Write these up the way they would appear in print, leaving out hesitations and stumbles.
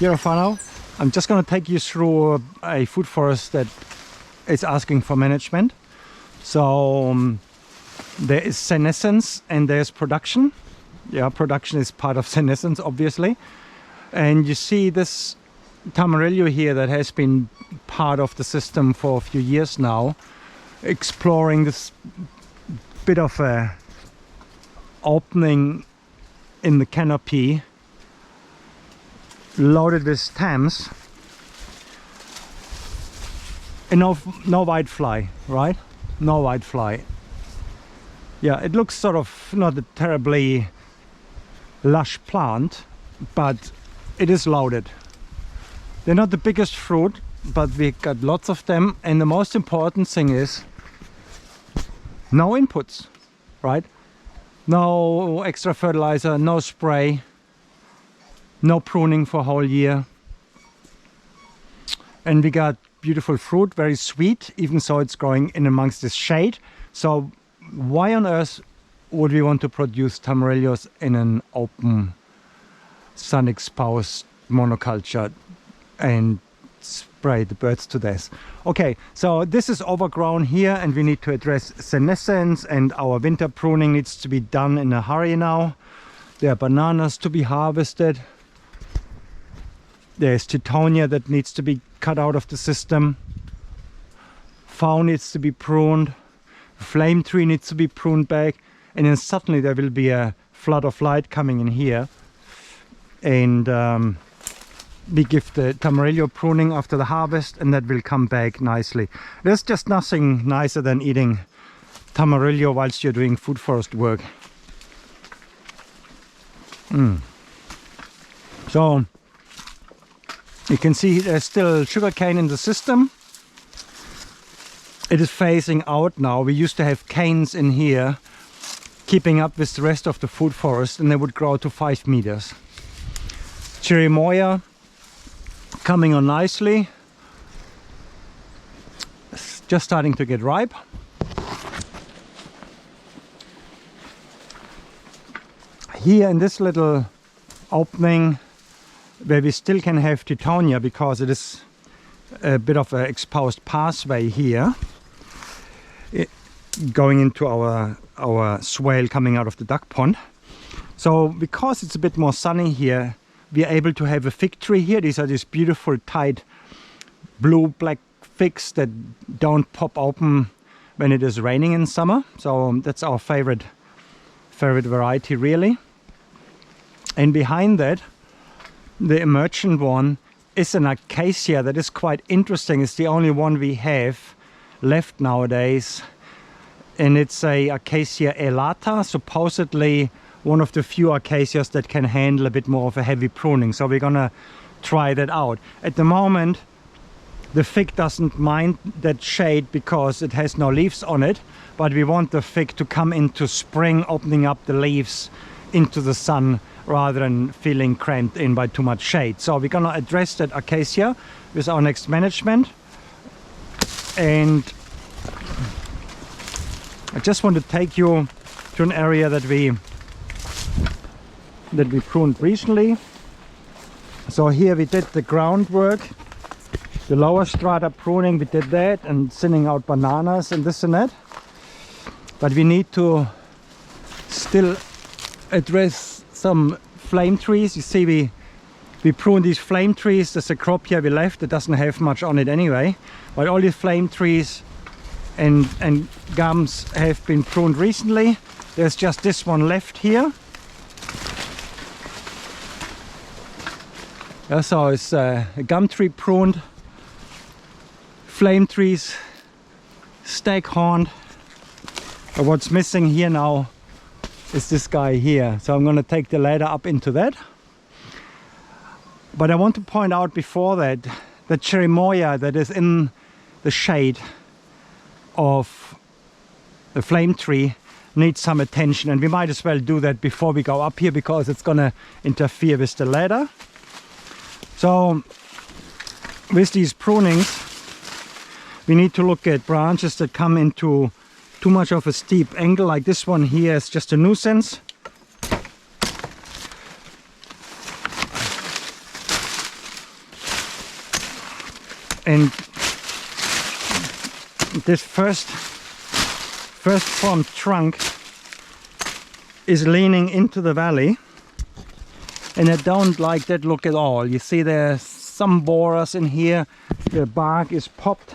here for now. I'm just going to take you through a food forest that is asking for management. So there is senescence and there's production. Yeah, production is part of senescence, obviously. And you see this Tamarillo here that has been part of the system for a few years now, exploring this bit of a opening in the canopy, loaded with stems, and no whitefly, right? No whitefly. Yeah, it looks sort of not a terribly lush plant, but it is loaded. They're not the biggest fruit, but we got lots of them, and the most important thing is no inputs, right? No extra fertilizer, no spray, no pruning for a whole year. And we got beautiful fruit, very sweet, even so it's growing in amongst this shade. So why on earth would we want to produce Tamarillos in an open, sun exposed monoculture and spray the birds to death? Okay, so this is overgrown here and we need to address senescence, and our winter pruning needs to be done in a hurry now. There are bananas to be harvested. There's Teutonia that needs to be cut out of the system. Phao needs to be pruned. Flame tree needs to be pruned back. And then suddenly there will be a flood of light coming in here. And we give the Tamarillo pruning after the harvest, and that will come back nicely. There's just nothing nicer than eating Tamarillo whilst you're doing food forest work. So you can see there's still sugarcane in the system. It is phasing out now. We used to have canes in here keeping up with the rest of the food forest, and they would grow to 5 meters. Chirimoya coming on nicely. It's just starting to get ripe. Here in this little opening where we still can have Teutonia, because it is a bit of an exposed pathway here, going into our swale coming out of the duck pond. So because it's a bit more sunny here, we are able to have a fig tree here. These are these beautiful tight blue-black figs that don't pop open when it is raining in summer. So that's our favorite variety, really. And behind that, the emergent one is an acacia that is quite interesting. It's the only one we have left nowadays, and it's a Acacia elata, supposedly one of the few acacias that can handle a bit more of a heavy pruning. So we're gonna try that out. At the moment the fig doesn't mind that shade because it has no leaves on it, but we want the fig to come into spring, opening up the leaves into the sun rather than feeling cramped in by too much shade. So we're gonna address that acacia with our next management. And I just want to take you to an area that we pruned recently. So here we did the groundwork, the lower strata pruning, we did that, and thinning out bananas and this and that. But we need to still address some flame trees. You see we pruned these flame trees. The Cecropia we left, it doesn't have much on it anyway. But all these flame trees and gums have been pruned recently. There's just this one left here. So it's a gum tree pruned, flame trees staghorned. But what's missing here now is this guy here. So I'm going to take the ladder up into that. But I want to point out before that the Chirimoya that is in the shade of the flame tree needs some attention, and we might as well do that before we go up here because it's going to interfere with the ladder. So with these prunings we need to look at branches that come into too much of a steep angle, like this one here is just a nuisance. And this first formed trunk is leaning into the valley, and I don't like that look at all. You see there's some borers in here, the bark is popped.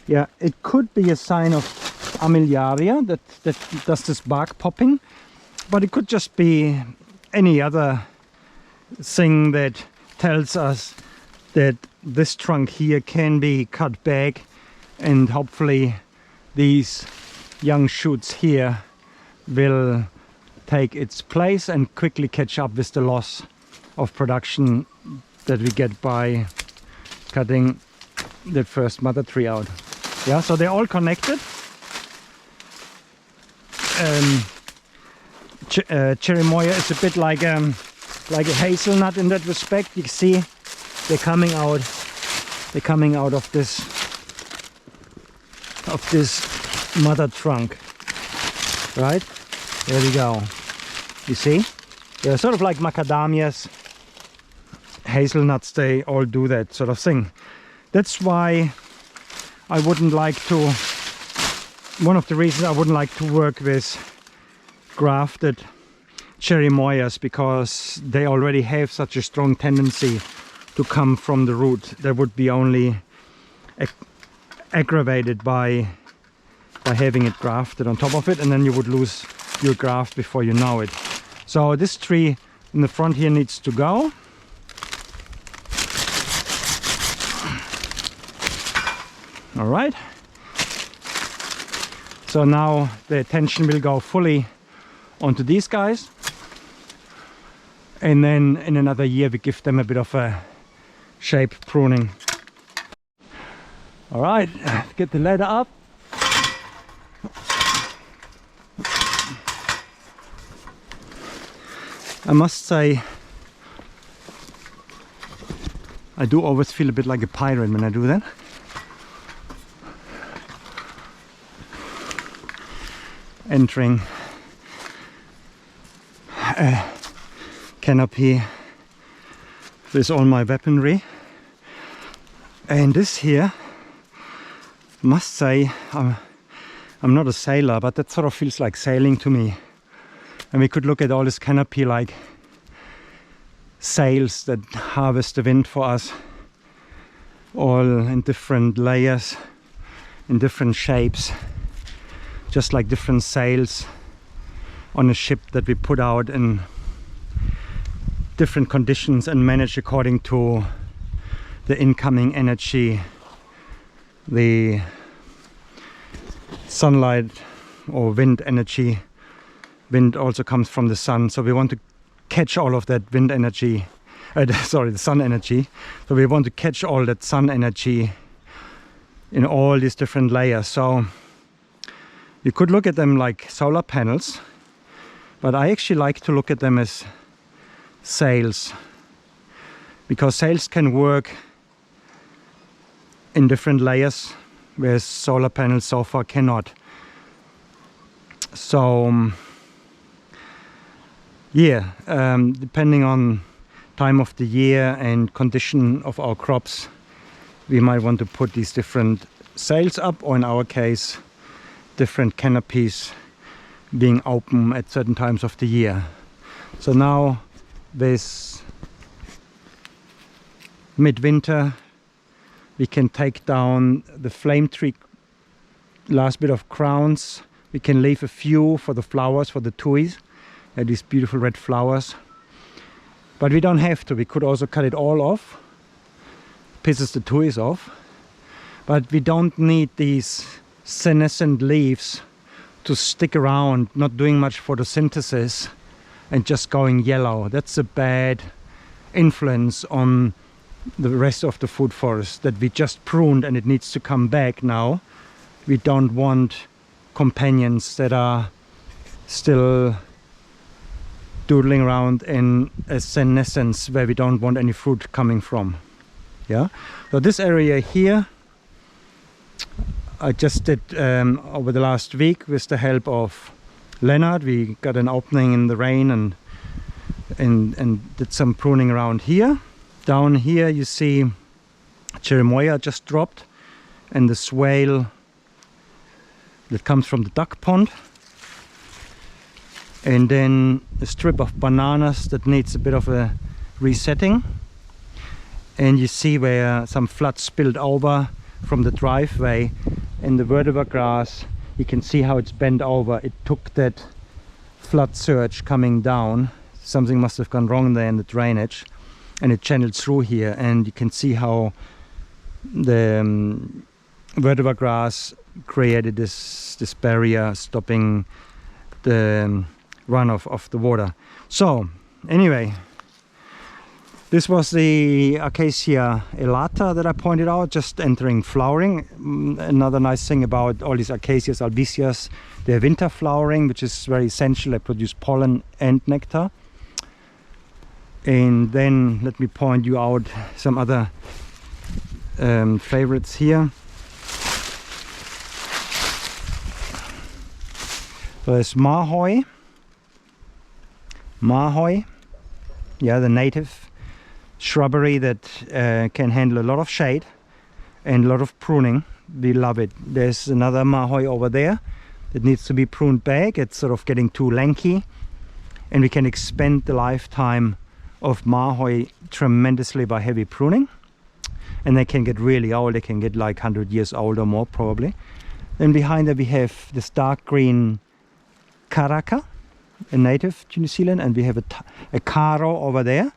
Yeah, it could be a sign of Armillaria that does this bark popping, but it could just be any other thing that tells us that this trunk here can be cut back, and hopefully these young shoots here will take its place and quickly catch up with the loss of production that we get by cutting that first mother tree out. Yeah, so they're all connected. Cherry Moya is a bit like a hazelnut in that respect. You see they're coming out of this mother trunk, right? There we go. You see, they're sort of like macadamias, hazelnuts. They all do that sort of thing. That's why I wouldn't like to, one of the reasons I wouldn't like to work with grafted cherry moyas, because they already have such a strong tendency to come from the root. That would be only aggravated by having it grafted on top of it, and then you would lose your graft before you know it. So this tree in the front here needs to go. All right, so now the attention will go fully onto these guys, and then in another year we give them a bit of a shape pruning. All right, get the ladder up. I must say, I do always feel a bit like a pirate when I do that. Entering a canopy with all my weaponry, and this here, must say, I'm not a sailor, but that sort of feels like sailing to me. And we could look at all this canopy like sails that harvest the wind for us, all in different layers, in different shapes, just like different sails on a ship that we put out in different conditions and manage according to the incoming energy, the sunlight or wind energy. Wind also comes from the sun, so we want to catch all of that wind energy, the sun energy. So we want to catch all that sun energy in all these different layers. So you could look at them like solar panels, but I actually like to look at them as sails, because sails can work in different layers, whereas solar panels so far cannot. So yeah, depending on time of the year and condition of our crops, we might want to put these different sails up, or in our case different canopies being open at certain times of the year. So now this midwinter we can take down the flame tree last bit of crowns. We can leave a few for the flowers, for the tuis, these beautiful red flowers, but we don't have to. We could also cut it all off, pisses the tuis off, but we don't need these senescent leaves to stick around, not doing much photosynthesis and just going yellow. That's a bad influence on the rest of the food forest that we just pruned, and it needs to come back now. We don't want companions that are still doodling around in a senescence where we don't want any fruit coming from. Yeah, so this area here I just did over the last week with the help of Leonard. We got an opening in the rain and did some pruning around here. Down here you see cherimoya just dropped, and the swale that comes from the duck pond, and then a strip of bananas that needs a bit of a resetting. And you see where some flood spilled over from the driveway, and the vertebra grass, you can see how it's bent over. It took that flood surge coming down. Something must have gone wrong there in the drainage, and it channeled through here, and you can see how the vertebra grass created this barrier stopping the runoff of the water. So anyway, this was the Acacia elata that I pointed out, just entering flowering. Another nice thing about all these Acacias albicias, they're winter flowering, which is very essential. They produce pollen and nectar. And then let me point you out some other favorites here. So there's Mahoy. Mahoy, yeah, the native shrubbery that can handle a lot of shade and a lot of pruning. We love it. There's another Mahoy over there that needs to be pruned back. It's sort of getting too lanky, and we can expand the lifetime of Mahoy tremendously by heavy pruning, and they can get really old. They can get like 100 years old or more probably. Then behind there we have this dark green Karaka, a native to New Zealand, and we have a Karo over there.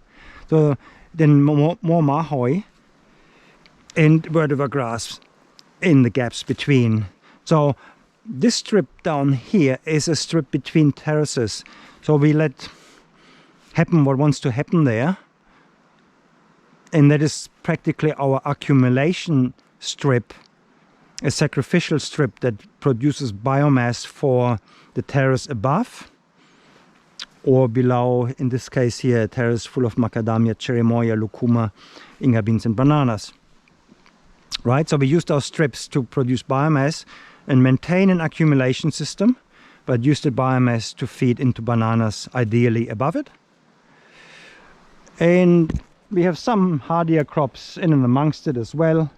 So then more Mahoy and vertebra grass in the gaps between. So this strip down here is a strip between terraces. So we let happen what wants to happen there. And that is practically our accumulation strip, a sacrificial strip that produces biomass for the terrace above or below, in this case here, a terrace full of macadamia, cherimoya, lucuma, inga beans and bananas. Right, so we use those strips to produce biomass and maintain an accumulation system, but use the biomass to feed into bananas, ideally above it. And we have some hardier crops in and amongst it as well.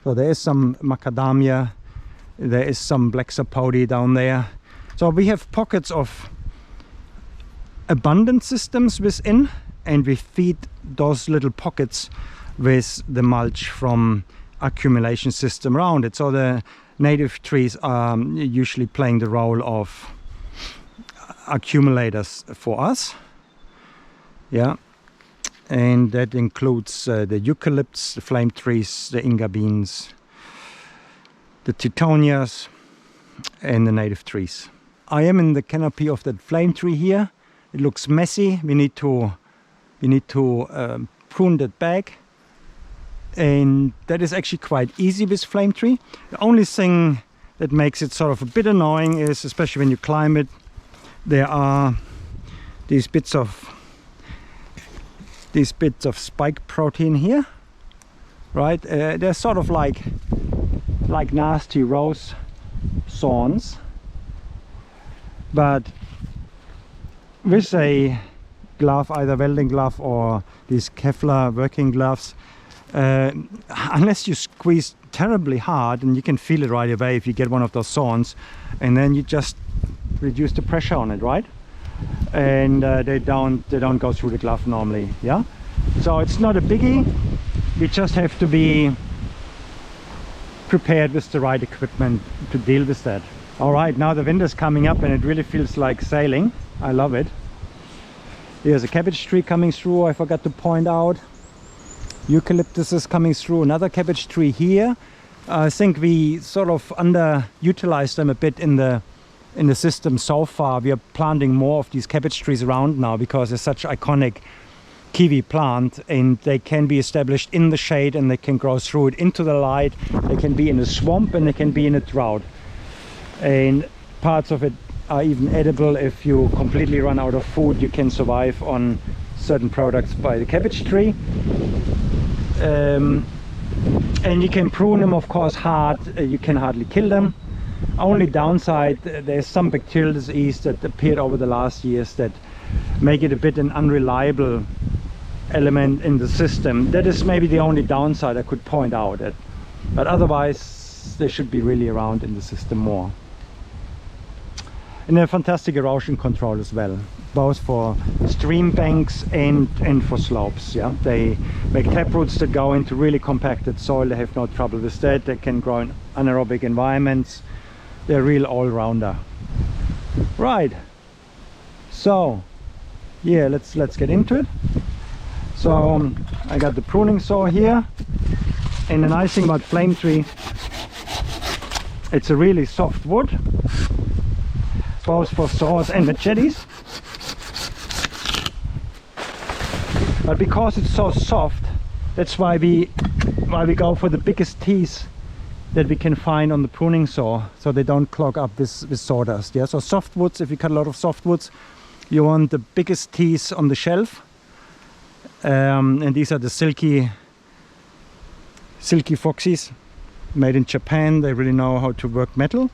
So there is some macadamia, there is some black sapodi down there. So we have pockets of abundant systems within, and we feed those little pockets with the mulch from accumulation system around it. So the native trees are usually playing the role of accumulators for us. Yeah, and that includes the eucalypts, the flame trees, the inga beans, the titonias, and the native trees. I am in the canopy of that flame tree here. It looks messy. We need to prune that back, and that is actually quite easy with flame tree. The only thing that makes it sort of a bit annoying is, especially when you climb it, there are these bits of spike protein here, right? They're sort of like nasty rose thorns, but with a glove, either welding glove or these Kevlar working gloves, unless you squeeze terribly hard, and you can feel it right away if you get one of those thorns, and then you just reduce the pressure on it, right? And they don't go through the glove normally. Yeah, so it's not a biggie. We just have to be prepared with the right equipment to deal with that. All right, now the wind is coming up and it really feels like sailing. I love it. Here's a cabbage tree coming through, I forgot to point out. Eucalyptus is coming through, another cabbage tree here. I think we sort of underutilized them a bit in the system so far. We are planting more of these cabbage trees around now because they're such iconic kiwi plant, and they can be established in the shade and they can grow through it into the light. They can be in a swamp and they can be in a drought, and parts of it are even edible. If you completely run out of food, you can survive on certain products by the cabbage tree. And you can prune them, of course, hard. You can hardly kill them. Only downside, there's some bacterial disease that appeared over the last years that make it a bit an unreliable element in the system. That is maybe the only downside I could point out at, but otherwise they should be really around in the system more. And a fantastic erosion control as well, both for stream banks and for slopes. Yeah, they make taproots that go into really compacted soil. They have no trouble with that. They can grow in anaerobic environments. They're a real all-rounder. Right, so yeah, let's get into it. So I got the pruning saw here, and the nice thing about flame tree, it's a really soft wood, both for saws and machetes. But because it's so soft, that's why we go for the biggest teeth that we can find on the pruning saw, so they don't clog up with sawdust. Yeah, so soft woods, if you cut a lot of soft woods, you want the biggest teeth on the shelf. And these are the silky foxes, made in Japan. They really know how to work metal.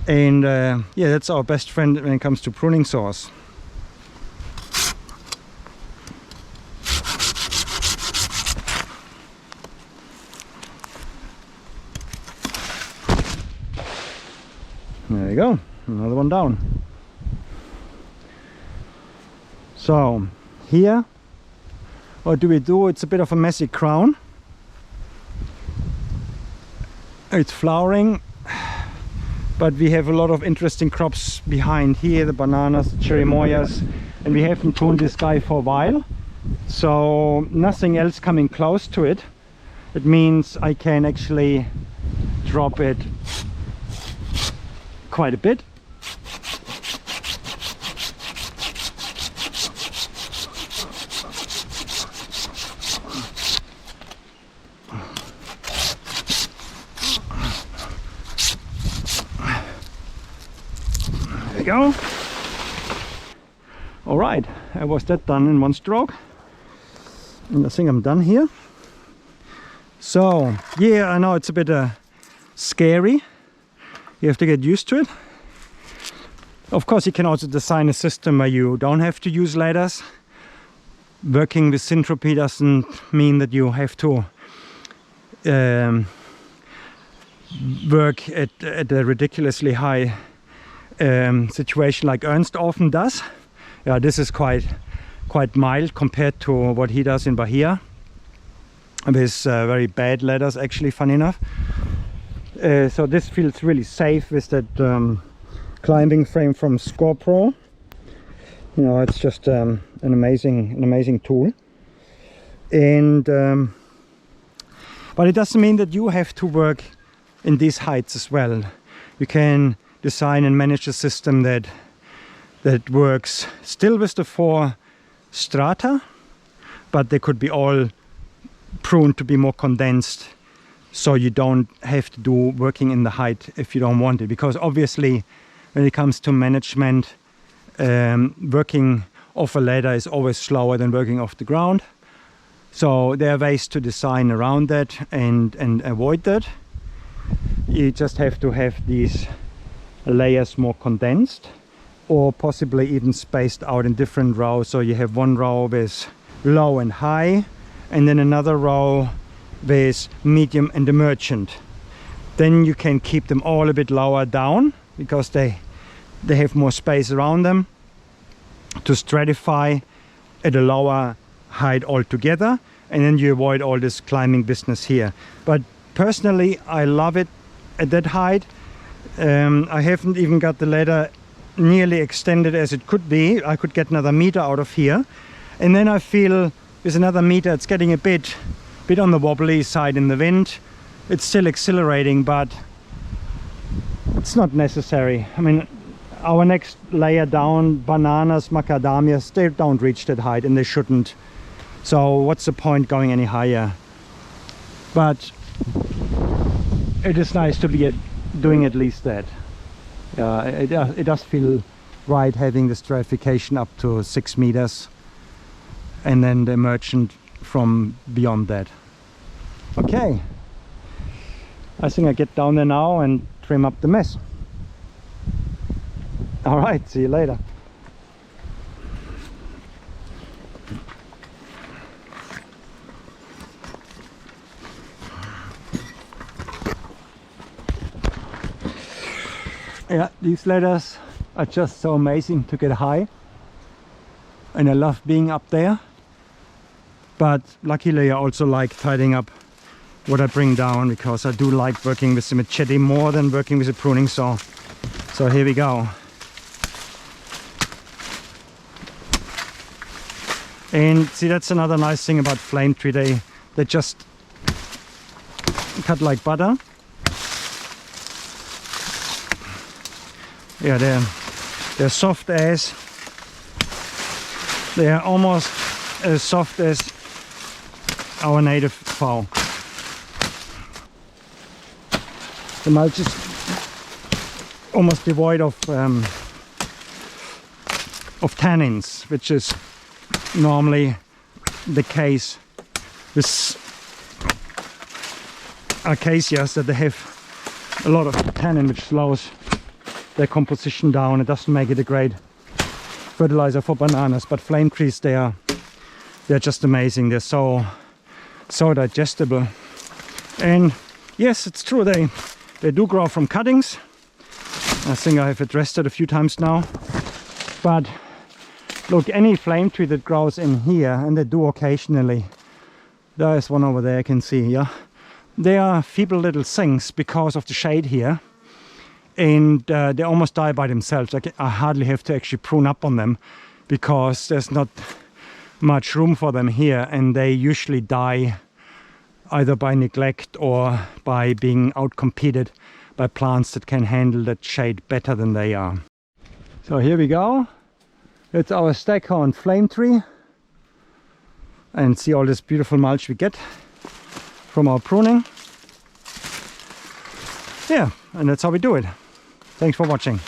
And yeah, that's our best friend when it comes to pruning saws. There you go, another one down. So here, what do? It's a bit of a messy crown. It's flowering, but we have a lot of interesting crops behind here, the bananas, the cherry moyas, and we haven't pruned this guy for a while, so nothing else coming close to it. It means I can actually drop it quite a bit. There we go. All right, I was that done in one stroke, and I think I'm done here. So yeah, I know it's a bit scary. You have to get used to it. Of course, you can also design a system where you don't have to use ladders. Working with syntropy doesn't mean that you have to work at a ridiculously high situation like Ernst often does. Yeah, this is quite mild compared to what he does in Bahia with very bad ladders, actually, funny enough. So this feels really safe with that climbing frame from Score Pro. You know, it's just an amazing tool. And but it doesn't mean that you have to work in these heights as well. You can design and manage a system that works still with the 4 strata, but they could be all pruned to be more condensed, so you don't have to do working in the height if you don't want it. Because obviously when it comes to management, working off a ladder is always slower than working off the ground. So there are ways to design around that and avoid that. You just have to have these layers more condensed, or possibly even spaced out in different rows. So you have one row with low and high, and then another row with medium and emergent. Then you can keep them all a bit lower down, because they have more space around them to stratify at a lower height altogether, and then you avoid all this climbing business here. But personally, I love it at that height. I haven't even got the ladder nearly extended as it could be. I could get another meter out of here, and then I feel with another meter it's getting a bit on the wobbly side in the wind. It's still exhilarating, but it's not necessary. I mean, our next layer down, bananas, macadamias, they don't reach that height, and they shouldn't. So what's the point going any higher? But it is nice to be doing at least that. It does feel right having the stratification up to 6 meters, and then the emergent from beyond that. Okay, I think I get down there now and trim up the mess. All right, see you later. Yeah, these ladders are just so amazing to get high, and I love being up there. But luckily I also like tidying up what I bring down, because I do like working with the machete more than working with a pruning saw. So here we go. And see, that's another nice thing about flame tree. They just cut like butter. Yeah, they're soft as, they are almost as soft as our native fowl. The mulch is almost devoid of tannins, which is normally the case with acacias, that they have a lot of tannin, which slows their composition down. It doesn't make it a great fertilizer for bananas. But flame trees, they're just amazing. They're so digestible. And yes, it's true, they do grow from cuttings. I think I have addressed it a few times now. But look, any flame tree that grows in here, and they do occasionally, there is one over there I can see, yeah, they are feeble little things because of the shade here, and they almost die by themselves. I hardly have to actually prune up on them, because there's not much room for them here, and they usually die either by neglect or by being outcompeted by plants that can handle that shade better than they are. So here we go. It's our staghorn flame tree, and see all this beautiful mulch we get from our pruning. Yeah, and that's how we do it. Thanks for watching.